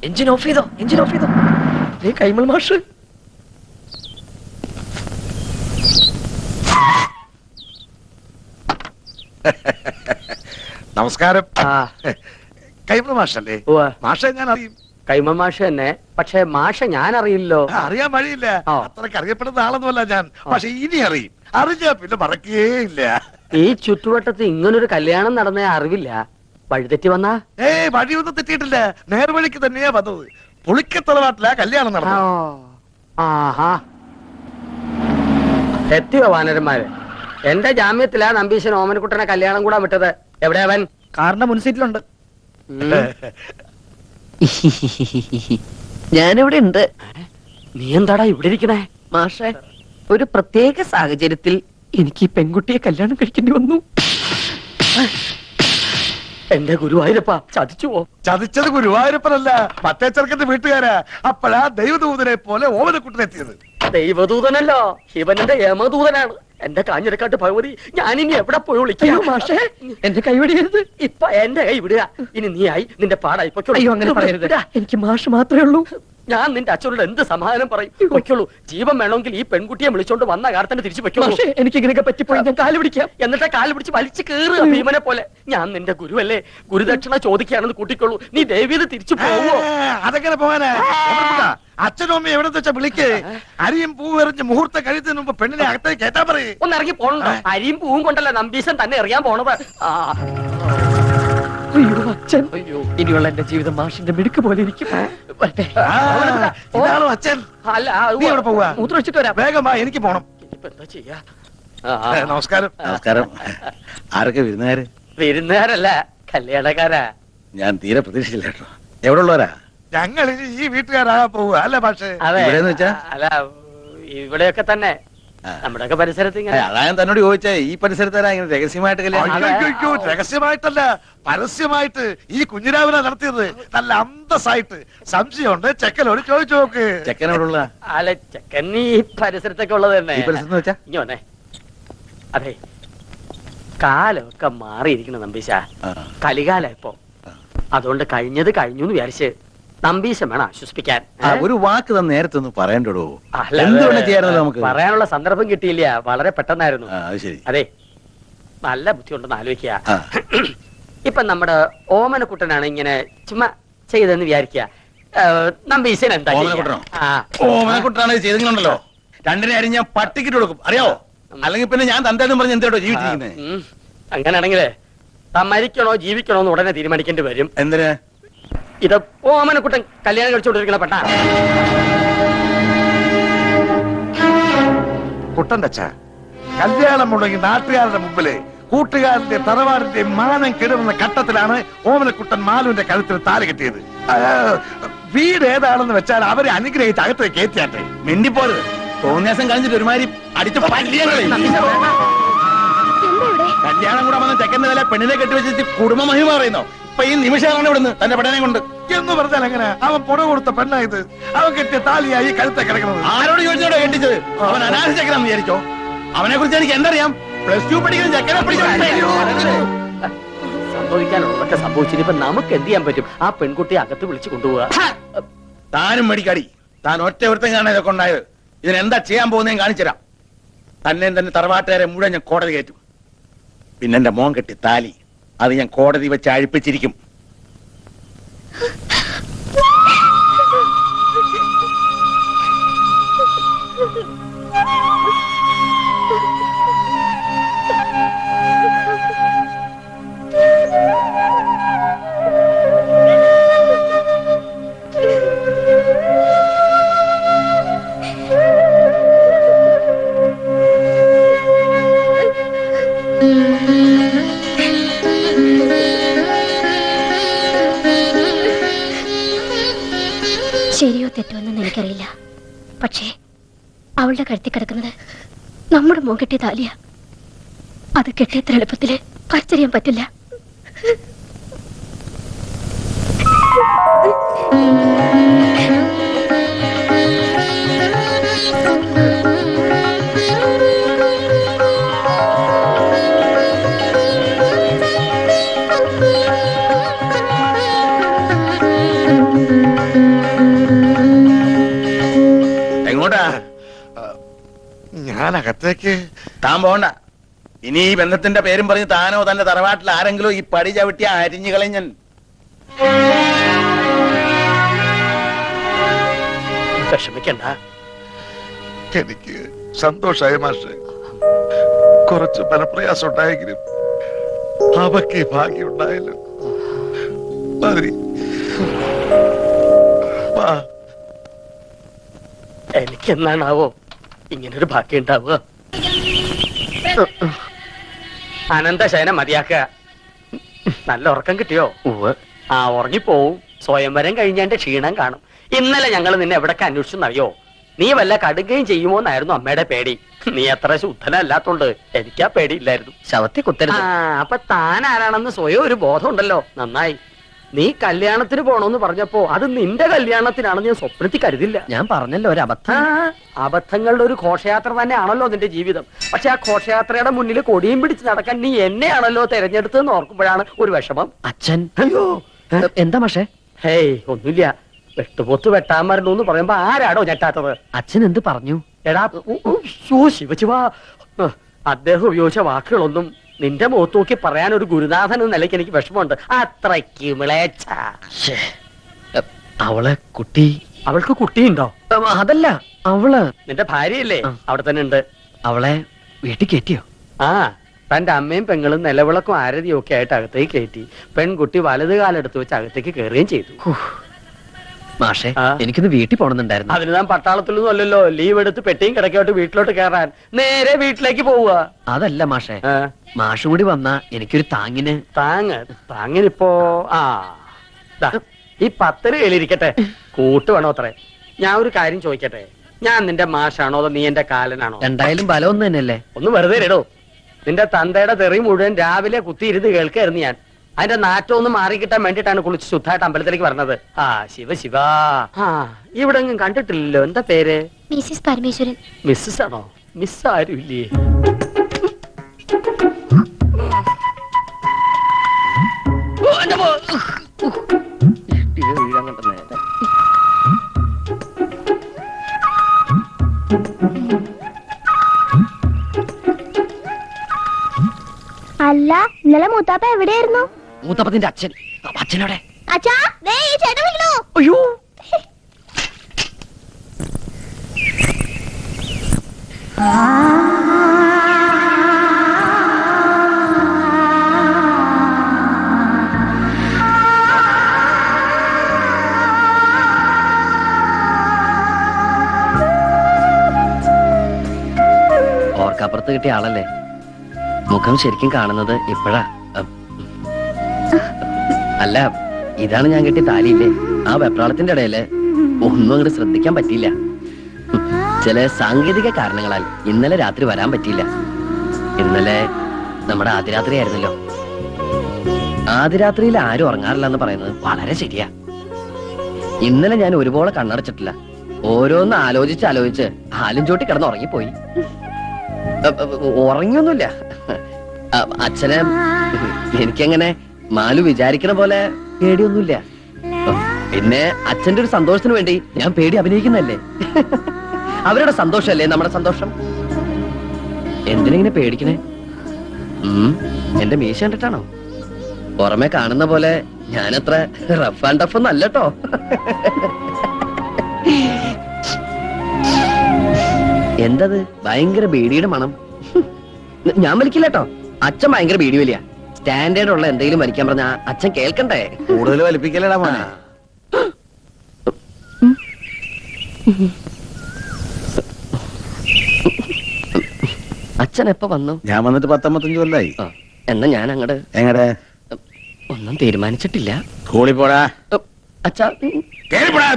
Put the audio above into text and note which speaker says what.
Speaker 1: Engine off ചെയ്തോ, engine off ചെയ്തോ. കൈമൾ മാഷ്
Speaker 2: നമസ്കാരം. കൈമൾ മാഷല്ലേ? മാഷെ ഞാൻ അറിയും.
Speaker 3: കൈമൾ മാഷ് തന്നെ. പക്ഷെ മാഷ ഞാൻ അറിയില്ലോ.
Speaker 2: അറിയാൻ വഴിയില്ല, അത്രക്ക് അറിയപ്പെടുന്ന ആളൊന്നുമല്ല ഞാൻ. പക്ഷെ ഇനി അറിയും. അറിഞ്ഞാ പിന്നെ മറക്കുകയില്ല.
Speaker 3: ഈ ചുറ്റുവട്ടത്ത് ഇങ്ങനൊരു കല്യാണം നടന്ന അറിവില്ല. വഴിതെറ്റി വന്നാ?
Speaker 2: വഴിയൊന്നും തെറ്റിയിട്ടില്ല, നേർവഴിക്ക് തന്നെയാ വന്നത്. പുളിക്കത്തറവാട്ടിലാ കല്യാണം നടന്നത്.
Speaker 3: ആഹാ, എത്തിയോ വാനരന്മാര്? എന്റെ ജാമ്യത്തിലാ നമ്പീശൻ ഓമനക്കുട്ടനെ കല്യാണം കൂടാൻ വിട്ടത്. എവിടെയാ അവൻ?
Speaker 1: കാറിന്റെ മുൻസീറ്റിലുണ്ട്. ഞാനിവിടെ ഉണ്ട്.
Speaker 3: നീ എന്താടാ ഇവിടെ ഇരിക്കണേ?
Speaker 1: മാഷെ, ഒരു പ്രത്യേക സാഹചര്യത്തിൽ എനിക്ക് ഈ പെൺകുട്ടിയെ കല്യാണം കഴിക്കേണ്ടി വന്നു.
Speaker 3: എന്റെ ഗുരുവായൂരപ്പ, ചതിച്ചുവോ?
Speaker 2: ചതിച്ചത് ഗുരുവായൂരപ്പനല്ല, മറ്റേ ചെറുക്കന്റെ വീട്ടുകാരാ. അപ്പോഴാ ദൈവദൂതനെ പോലെ ഓമനക്കുട്ടനെത്തിയത്.
Speaker 3: ദൈവദൂതനല്ലോ, ശിവനന്റെ യമദൂതനാണ്. എന്റെ കാഞ്ഞിരക്കാട്ട് ഭഗവതി, ഞാനിനി എവിടെ പോയി വിളിക്കാം?
Speaker 1: മാഷേ, എന്റെ കൈ വിടരുത്.
Speaker 3: ഇപ്പൊ എന്റെ കൈ വിടുക. ഇനി നീ ആയി, നിന്റെ പാടായി.
Speaker 1: അയ്യോ, അങ്ങനെ പറയരുത്. എനിക്ക് മാഷ് മാത്രമേ ഉള്ളൂ.
Speaker 3: ഞാൻ നിന്റെ അച്ഛനോട് എന്ത് സമാധാനം പറയും? പൊയ്ക്കോളൂ. ജീവൻ വേണമെങ്കിൽ ഈ പെൺകുട്ടിയെ വിളിച്ചോണ്ട് വന്ന കാലത്തന്നെ തിരിച്ചു പൊയ്ക്കോളൂ.
Speaker 1: എനിക്ക് ഇങ്ങനെയൊക്കെ പറ്റിപ്പോയി ഞാൻ കാല് പിടിക്കാം.
Speaker 3: എന്നിട്ട് കാല് പിടിച്ച് വലിച്ചു കയറുക ഭീമനെ പോലെ. ഞാൻ നിന്റെ ഗുരുവല്ലേ, ഗുരുദക്ഷിണ ചോദിക്കുകയാണെന്ന് കൂട്ടിക്കൊള്ളൂ. നീ ദേവീത് തിരിച്ചു പോവോ?
Speaker 2: അതെങ്ങനെ പോവാനാ? അച്ഛനും അമ്മയും എവിടെ വെച്ചാ വിളിക്ക്. അരിയും പൂവും എറിഞ്ഞ് മുഹൂർത്തം കഴിയുന്നതിന് മുമ്പ് പെണ്ണിനെ അകത്തേക്ക് കേട്ടാ പറയേ.
Speaker 3: ഒന്ന് ഇറങ്ങി പോണോ? അരിയും പൂവും കൊണ്ടല്ല നമ്പീശൻ തന്നെ എറിയാൻ പോണത്.
Speaker 1: അയ്യോ അച്ഛൻ, അയ്യോ, ഇനിയുള്ള എന്റെ ജീവിതം മാഷിന്റെ മിടുക്ക് പോലെ ഇരിക്കും.
Speaker 2: ഇതാണോ അച്ഛൻ?
Speaker 3: അല്ല,
Speaker 2: നീ എവിടെ പോവാ?
Speaker 1: മൂത്രം വെച്ചിട്ട് വരാം.
Speaker 2: വേഗം വാ, എനിക്ക് പോണം.
Speaker 3: ഇനിയിപ്പോ എന്താ ചെയ്യാ?
Speaker 2: നമസ്കാരം.
Speaker 4: നമസ്കാരം. ആരൊക്കെ വിരുന്നുകാര്?
Speaker 3: വിരുന്നുകാരല്ല, കല്യാണക്കാരാ.
Speaker 4: ഞാൻ തീരെ പ്രതീക്ഷിച്ചില്ല കേട്ടോ. എവിടെ ഉള്ളവരാ?
Speaker 2: ഞങ്ങൾ ഈ വീട്ടുകാരാ പോവുക അല്ലേ പക്ഷേ?
Speaker 4: ഇവിടെന്ന് വെച്ചാ?
Speaker 3: അല്ല, ഇവിടെയൊക്കെ തന്നെ നമ്മുടെയൊക്കെ പരിസരത്ത് ഇങ്ങനെ.
Speaker 4: അതാ ഞാൻ തന്നോട് ചോദിച്ചേ, ഈ പരിസരത്താരാ ഇങ്ങനെ രഹസ്യമായിട്ട് കല്യാണം?
Speaker 2: രഹസ്യമായിട്ടല്ല, പരസ്യമായിട്ട് ഈ കുഞ്ഞിരാവിനെ നടത്തിയത്. നല്ല അന്തസ്സായിട്ട്. സംശയമുണ്ട്, ചെക്കനോട് ചോദിച്ചു നോക്ക്.
Speaker 4: ചെക്കനോടുള്ള?
Speaker 3: അല്ല, ചെക്കൻ ഈ പരിസരത്തൊക്കെ ഉള്ളത് തന്നെ.
Speaker 4: ഈ പരിസരത്ത് വെച്ചാ?
Speaker 3: ഇനി വന്നേ. അതെ, കാലമൊക്കെ മാറിയിരിക്കണം നമ്പീശ. കലികാല ഇപ്പൊ. അതുകൊണ്ട് കഴിഞ്ഞത് കഴിഞ്ഞു എന്ന് വിചാരിച്ച് നമ്പീശം വേണം ആശ്വസിപ്പിക്കാൻ.
Speaker 4: ഒരു വാക്ക് തന്നെ നേരത്തെ ഒന്ന് പറയണ്ടോ?
Speaker 3: എന്തുകൊണ്ട്
Speaker 4: ചെയ്യാറുണ്ട് നമുക്ക്?
Speaker 3: പറയാനുള്ള സന്ദർഭം കിട്ടിയില്ല, വളരെ പെട്ടെന്നായിരുന്നു.
Speaker 4: ശരി.
Speaker 3: അതെ, നല്ല ബുദ്ധിയുണ്ടെന്ന് ആലോചിക്കുക. ഇപ്പൊ നമ്മുടെ ഓമനക്കുട്ടനാണ് ഇങ്ങനെ ചുമ്മാ ചെയ്തെന്ന് വിചാരിക്കുക. നമ്പീശൻ എന്താ?
Speaker 4: ഓമനക്കുട്ടനാണ് ചെയ്തിട്ടുണ്ടല്ലോ. രണ്ടിനെ അരി ഞാൻ പട്ടിക്കിട്ട് കൊടുക്കും, അറിയാവോ? അല്ലെങ്കിൽ പിന്നെ ഞാൻ തന്തേന്നും പറഞ്ഞ് എന്തോ ജീവിച്ചിരിക്കുന്നത്.
Speaker 3: അങ്ങനെയാണെങ്കിലേ താൻ മരിക്കണോ ജീവിക്കണോ എന്ന് ഉടനെ തീരുമാനിക്കേണ്ടി വരും.
Speaker 4: എന്തിന്?
Speaker 3: ഇത് ഓമനക്കുട്ടൻ കല്യാണം കഴിച്ചുകൊണ്ടിരിക്കണ പെട്ട
Speaker 2: കുട്ടന്റെ അച്ഛ, കല്യാണം മുടങ്ങി നാട്ടുകാരുടെ മുമ്പില് കൂട്ടുകാരന്റെ തറവാടിന്റെ മാനം കെടുന്ന ഘട്ടത്തിലാണ് ഓമനക്കുട്ടൻ മാലുവിന്റെ കഴുത്തിൽ താല് കെട്ടിയത്. വീട് ഏതാണെന്ന് വെച്ചാൽ അവരെ അനുഗ്രഹിച്ച് അകത്തേക്ക് കയറ്റിയാട്ടെ.
Speaker 4: മിണ്ടിപ്പോരുത്. തോന്നിയാസം കഴിഞ്ഞിട്ട് ഒരുമാതിരി അടിച്ച് കല്യാണം കൂടെ വന്ന ചെക്കന്റെ വില പെണ്ണിനെ കെട്ടിവെച്ചിട്ട് കുടുംബ മഹിമ പറയുന്നോ? ഇപ്പൊ ഈ നിമിഷമാണ് ഇവിടുന്ന് തന്റെ പെടനെ കൊണ്ട്
Speaker 2: എന്ന് പറഞ്ഞാൽ എങ്ങനെ? അവൻ പുറ കൊടുത്ത പെണ്ണായത്. അവൻ കെട്ടിയ താലിയായി കഴുത്തെ കിടക്കുന്നത്.
Speaker 4: ആരോട് ചോദിച്ചോടോ കെട്ടിച്ചത്? അവൻ അനാഥ ചെക്കനാന്ന് വിചാരിച്ചോ? അവനെ കുറിച്ച് എനിക്ക് എന്തറിയാം? +2 പഠിക്കുന്ന ചെക്കനെ
Speaker 3: സംഭവിക്കാനുള്ളതൊക്കെ സംഭവിച്ചിട്ട് ഇപ്പൊ നമുക്ക് എന്ത് ചെയ്യാൻ പറ്റും? ആ പെൺകുട്ടിയെ അകത്ത് വിളിച്ചു കൊണ്ടുപോവുക.
Speaker 4: താനും മേടിക്കാടി. താൻ ഒറ്റ വൃത്തം കാണാൻ ഇതൊക്കെ ഉണ്ടായത്. ഇതിനെന്താ ചെയ്യാൻ പോകുന്നതെന്ന് കാണിച്ചുതരാം. തന്നെയും തന്നെ തറവാട്ടുകാരെ മുഴുവൻ ഞാൻ കോടതി കയറ്റും. പിന്നെ എന്റെ മോൻ കെട്ടി താലി അത് ഞാൻ കോടതി വെച്ച് അഴിപ്പിച്ചിരിക്കും.
Speaker 5: ശരിയോ തെറ്റോ എന്നെന്ന് എനിക്കറിയില്ല. പക്ഷേ അവളുടെ കഴുത്തിൽ കിടക്കുന്നത് നമ്മുടെ മോൻ കെട്ടിയ താലിയ. അത് കെട്ടിയത്ര എളുപ്പത്തില് പറിച്ചറിയാൻ പറ്റില്ല.
Speaker 2: താൻ അകത്തേക്ക്.
Speaker 4: താൻ പോണ്ട. ഇനി ഈ ബന്ധത്തിന്റെ പേരും പറഞ്ഞ് താനോ തന്റെ തറവാട്ടിൽ ആരെങ്കിലും ഈ പടി ചവിട്ടിയ അരിഞ്ഞു കളഞ്ഞൻ.
Speaker 3: വിഷമിക്കണ്ട.
Speaker 2: എനിക്ക് സന്തോഷായ മാഷെ. കുറച്ച് മനപ്രയാസം ഉണ്ടായെങ്കിലും അവക്ക് ഈ ഭാഗ്യം ഉണ്ടായല്ലോ. മതി. വാ.
Speaker 3: എനിക്കെന്നാണാവോ ഇങ്ങനൊരു ഭാഗ്യം ഉണ്ടാവുക? അനന്തശയനം മതിയാക്ക. നല്ല ഉറക്കം കിട്ടിയോ? ആ, ഉറങ്ങിപ്പോവും. സ്വയംവരം കഴിഞ്ഞാന്റെ ക്ഷീണം കാണും. ഇന്നലെ ഞങ്ങൾ നിന്നെ എവിടൊക്കെ അന്വേഷിച്ചെന്നറിയോ? നീ വല്ല കടുകയും ചെയ്യുമോന്നായിരുന്നു അമ്മയുടെ പേടി. നീ അത്ര ശുദ്ധനല്ലാത്തോണ്ട് എനിക്കാ പേടിയില്ലായിരുന്നു.
Speaker 1: ശവത്തെ കുത്തരുത്.
Speaker 3: അപ്പൊ താൻ ആരാണെന്ന് സ്വയം ഒരു ബോധം ഉണ്ടല്ലോ. നന്നായി. നീ കല്യാണത്തിന് പോണോന്ന് പറഞ്ഞപ്പോ അത് നിന്റെ കല്യാണത്തിനാണെന്ന് ഞാൻ സ്വപ്നത്തിൽ കരുതില്ല.
Speaker 1: ഞാൻ പറഞ്ഞല്ലോ ഒരു അബദ്ധം.
Speaker 3: അബദ്ധങ്ങളുടെ ഒരു ഘോഷയാത്ര തന്നെയാണല്ലോ നിന്റെ ജീവിതം. പക്ഷെ ആ ഘോഷയാത്രയുടെ മുന്നിൽ കൊടിയും പിടിച്ച് നടക്കാൻ നീ എന്നെയാണല്ലോ തെരഞ്ഞെടുത്തതെന്ന് ഓർക്കുമ്പോഴാണ് ഒരു വിഷമം.
Speaker 1: അച്ഛൻ
Speaker 3: അയ്യോ,
Speaker 1: എന്താ മാഷേ?
Speaker 3: ഹേയ്, ഒന്നുമില്ല. വെട്ടുപോത്ത് വെട്ടാൻ മരണു പറയുമ്പോ ആരാടോ ഞെട്ടാത്തത്?
Speaker 1: അച്ഛൻ എന്ത് പറഞ്ഞു?
Speaker 3: എടാ, ശിവശിവ, അദ്ദേഹം ഉപയോഗിച്ച വാക്കുകളൊന്നും നിന്റെ മുഖത്ത് നോക്കി പറയാൻ ഒരു ഗുരുനാഥൻ എന്ന നിലയ്ക്ക് എനിക്ക് വിഷമമുണ്ട്. അത്രയ്ക്ക് മിളേച്ച.
Speaker 1: ശ്ശേ. അവളെ കുട്ടി.
Speaker 3: അവൾക്ക് കുട്ടിയുണ്ടോ?
Speaker 1: അതല്ല, അവള്
Speaker 3: നിന്റെ ഭാര്യയല്ലേ? അവിടെ തന്നെ ഉണ്ട്.
Speaker 1: അവളെ വീട്ടിൽ കയറ്റിയോ?
Speaker 3: ആ, തന്റെ അമ്മയും പെങ്ങളും നിലവിളക്കും ആരതിയും ഒക്കെ ആയിട്ട് അകത്തേക്ക് കയറ്റി. പെൺകുട്ടി വലത് കാലെടുത്ത് വെച്ച് അകത്തേക്ക് കയറുകയും ചെയ്തു.
Speaker 1: മാഷേ,
Speaker 3: ആ?
Speaker 1: എനിക്കൊന്ന് വീട്ടിൽ പോണെന്നുണ്ടായിരുന്നു.
Speaker 3: അതിന് താൻ പട്ടാളത്തിലൊന്നും അല്ലല്ലോ. ലീവ് എടുത്ത് പെട്ടിയും കിടക്കോട്ട് വീട്ടിലോട്ട് കയറാൻ നേരെ വീട്ടിലേക്ക് പോവുക.
Speaker 1: അതല്ല മാഷേ, മാഷും കൂടി വന്നാ എനിക്കൊരു താങ്ങിന്.
Speaker 3: താങ്ങിനിപ്പോ ദാ, ഈ 10 കയ്യിലിരിക്കട്ടെ. കൂട്ട് വേണോ അത്രേ? ഞാൻ ഒരു കാര്യം ചോദിക്കട്ടെ. ഞാൻ നിന്റെ മാഷാണോ അതോ നീ എന്റെ കാലനാണോ?
Speaker 1: രണ്ടായാലും ബലം ഒന്ന് തന്നെയല്ലേ?
Speaker 3: ഒന്ന് വെറുതെ ഇടോ. നിന്റെ തന്തയുടെ തെറി മുഴുവൻ രാവിലെ കുത്തിയിരുന്ന് കേൾക്കായിരുന്നു ഞാൻ. അതിന്റെ നാറ്റം ഒന്ന് മാറിക്കിട്ടാൻ വേണ്ടിട്ടാണ് കുളിച്ച് ശുദ്ധമായിട്ട് അമ്പലത്തിലേക്ക് പറഞ്ഞത്. ആ, ശിവ ശിവ. ആ, ഇവിടെ എങ്ങും കണ്ടിട്ടില്ലല്ലോ. എന്താ പേര്?
Speaker 5: മിസ്സിസ് പരമേശ്വരൻ.
Speaker 3: മിസ്സസ് ആണോ? മിസ് ആരും ഇല്ലേ?
Speaker 5: അല്ല, ഇന്നലെ മൂത്താപ്പ എവിടെയായിരുന്നു?
Speaker 1: മൂത്തപ്പത്തിന്റെ അച്ഛൻ. അച്ഛനോടെ?
Speaker 5: അച്ഛാ, ദേ ഈ ചേട്ടൻ വിളിക്കണു.
Speaker 1: അയ്യോ, ഓർക്കപ്പുറത്ത് കിട്ടിയ ആളല്ലേ? മുഖം ശരിക്കും കാണുന്നത് ഇപ്പോഴാ. അല്ല, ഇതാണ് ഞാൻ കെട്ടിയ താലിയില്ലേ? ആ വെപ്രാളത്തിന്റെ ഇടയില് ഒന്നും അങ്ങോട്ട് ശ്രദ്ധിക്കാൻ പറ്റിയില്ല. ചില സാങ്കേതിക കാരണങ്ങളാൽ ഇന്നലെ രാത്രി വരാൻ പറ്റിയില്ല. ഇന്നലെ നമ്മുടെ ആദ്യരാത്രി ആയിരുന്നല്ലോ. ആദ്യരാത്രിയിൽ ആരും ഉറങ്ങാറില്ല എന്ന് പറയുന്നത് വളരെ ശരിയാ. ഇന്നലെ ഞാൻ ഒരുപോലെ കണ്ണടച്ചിട്ടില്ല. ഓരോന്ന് ആലോചിച്ച് ഹാലും ചോട്ടി കിടന്ന് ഉറങ്ങിപ്പോയി. ഉറങ്ങിയൊന്നുമില്ല. അച്ഛനെ എനിക്കങ്ങനെ മാലു വിചാരിക്കണ പോലെ പേടിയൊന്നുമില്ല. പിന്നെ അച്ഛന്റെ ഒരു സന്തോഷത്തിന് വേണ്ടി ഞാൻ പേടി അഭിനയിക്കുന്നല്ലേ. അവരുടെ സന്തോഷല്ലേ നമ്മുടെ സന്തോഷം. എന്തിനെങ്ങനെ പേടിക്കണേ? എന്റെ മീശ കണ്ടിട്ടാണോ? പുറമെ കാണുന്ന പോലെ ഞാനത്ര റഫ് ആൻഡ് ടഫ് ഒന്നും അല്ലട്ടോ. എന്തത് ഭയങ്കര ബീഡിയുടെ മണം? ഞാൻ വലിക്കില്ലട്ടോ. അച്ഛൻ ഭയങ്കര ബീഡി വലിയ. സ്റ്റാൻഡേർഡ് ഉള്ള എന്തെങ്കിലും വലിക്കാൻ പറഞ്ഞ അച്ഛൻ കേൾക്കണ്ടേ?
Speaker 4: കൂടുതൽ വലിപ്പിക്കലടാ മോനെ.
Speaker 1: അച്ഛൻ എപ്പോ വന്നു?
Speaker 4: ഞാൻ വന്നിട്ട് 10-15 കൊല്ലായി.
Speaker 1: എന്നാ ഞാൻ അങ്ങട്.
Speaker 4: എങ്ങടെ?
Speaker 1: ഒന്നും തീരുമാനിച്ചിട്ടില്ല.
Speaker 4: സ്കൂളിൽ പോടാ.
Speaker 1: അച്ഛാ,
Speaker 4: കേറിപ്പോടാ.